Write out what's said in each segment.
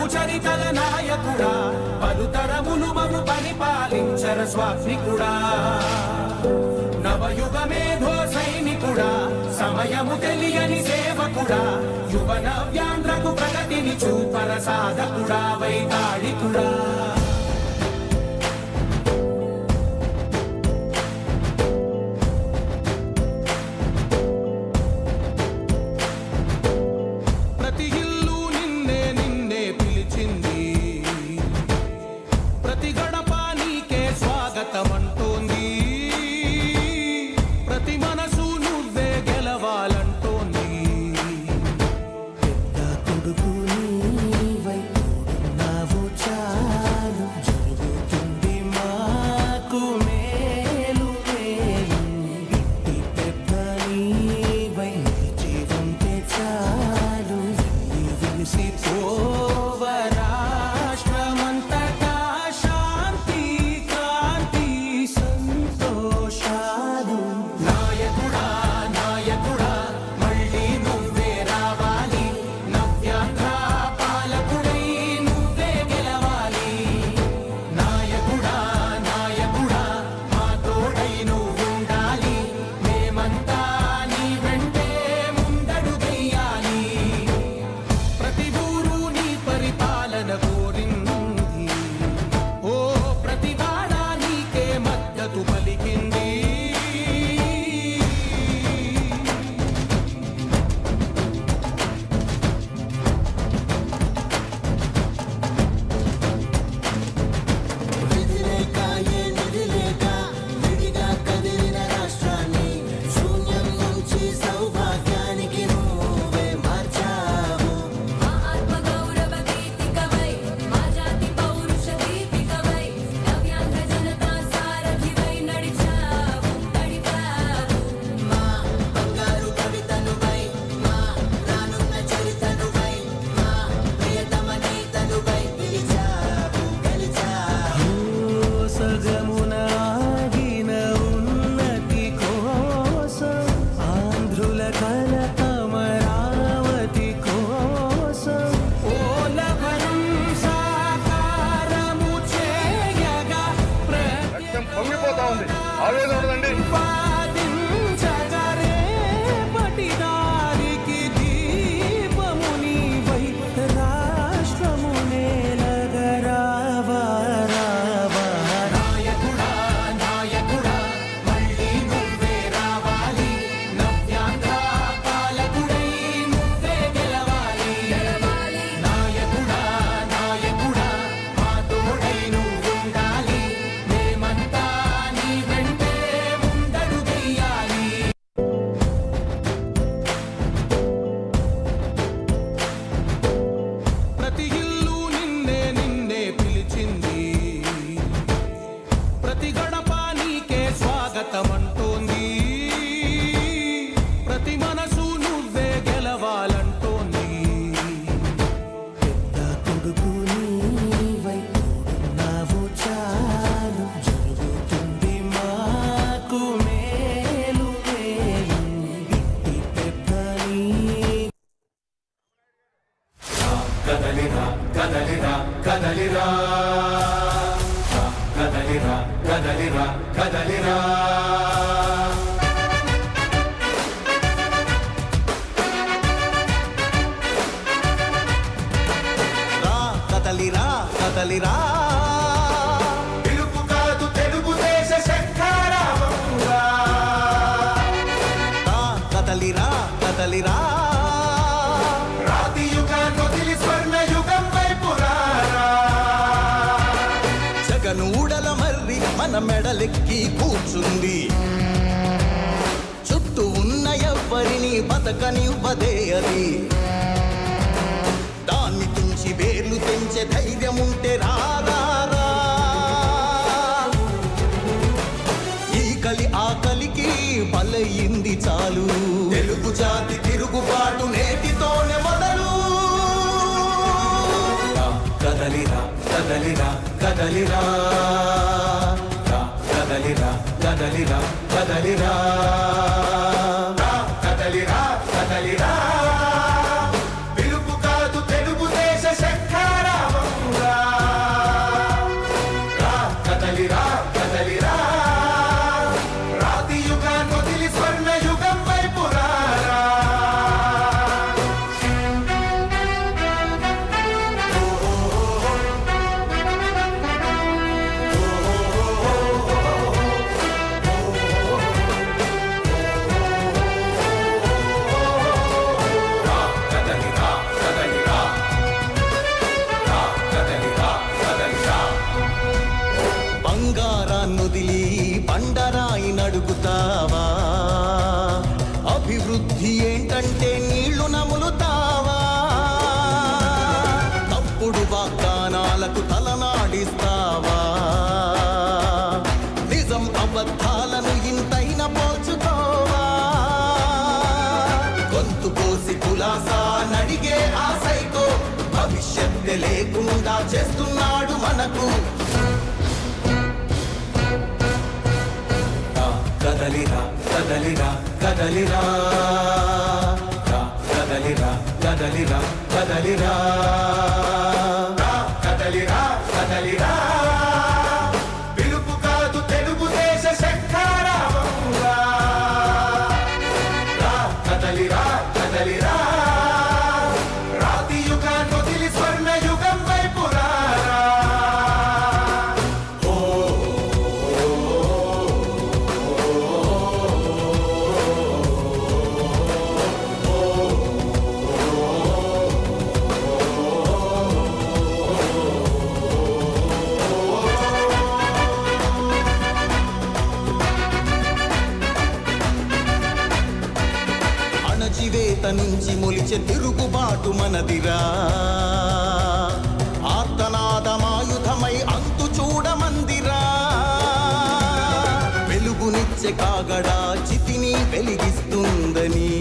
పలుకు చరితల నాయకుడా పలుతరములు మము పరిపాలించర స్వామికుడా నవయుగ మేధో సైనికుడా సమయము తెలియని సేవకుడా యువన వ్యాంధ్రకు ప్రగతిని చూపర సాధకుడా వైతాళికుడా మన మెడలెక్కి కూర్చుంది చుట్టూ ఉన్న ఎవ్వరిని బతకనివ్వదే అది దాన్ని తుంచి వేర్లు తెంచే ధైర్యం ఉంటే రాదారా ఈ కలి ఆకలికి బలయింది చాలు తెలుగు జాతి తిరుగుబాటు నేటితోనే మొదలు కదలిరా కదలిరా కదలిరా కదలిరా కదలిరా కదలిరా కదలిరా కదలిరా పిలుపు కాదు తెలుగుదేశ శంఖారా బుద్ధి ఏంటంటే నీళ్లు నములుతావా తప్పుడు వాగ్దానాలకు తలనాడిస్తావా నిజం అబద్ధాలను ఇంతైన పోల్చుకోవా గొంతు కోసి కులాసా నడిగే ఆ సైకో భవిష్యత్తు లేకుండా చేస్తున్నాడు మనకు కదలిరా కదలిరా కదలిరా కదలిరా కదలిరా కదలిరా కదలిరా కదలిరా పిలుపు కాదు తెలుగుదేశ శంఖారావమురా కదలిరా కదలిరా రాతి యుగాన్ని వదిలి స్వర్ణ యుగం వైపు రారా అణచివేత నుంచి మొలిచే తిరుగుబాటు మనదిరా ఆర్తనాదమాయుధమై అంతు చూడమందిరా వెలుగునిచ్చే కాగడా చితిని వెలిగిస్తుందని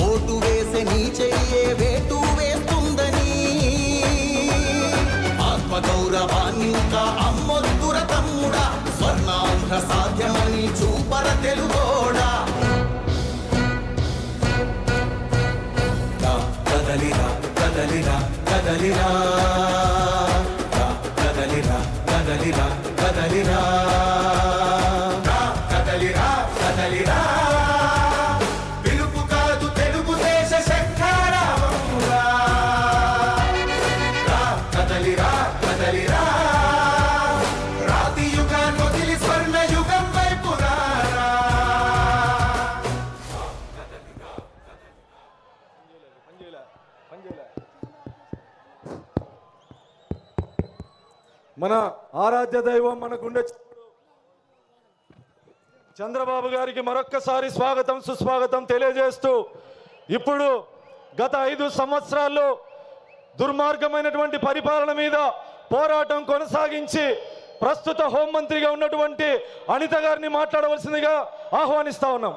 ఓటు వేసే నీ చెయ్యే వేటు వేస్తుందని ఆత్మగౌరవాన్ని ఇంకా అమ్మొద్దుర తమ్ముడా స్వర్ణాంధ్ర సాధ్యమని చూపర తెలుగోడా కదలిరా కదలిరా కదలిరా కదలిరా కదలిరా కదలిరా కదలిరా కదలిరా పిలుపు కాదు తెలుగుదేశ శంఖారావమురా కదలిరా కదలిరా రాతి యుగాన్ని వదిలి స్వర్ణ యుగం వైపు రారా మన ఆరాధ్య దైవం మన గుండె చంద్రబాబు గారికి మరొక్కసారి స్వాగతం సుస్వాగతం తెలియజేస్తూ ఇప్పుడు గత 5 సంవత్సరాల్లో దుర్మార్గమైనటువంటి పరిపాలన మీద పోరాటం కొనసాగించి ప్రస్తుత హోంమంత్రిగా ఉన్నటువంటి అనిత గారిని మాట్లాడవలసిందిగా ఆహ్వానిస్తా ఉన్నాం.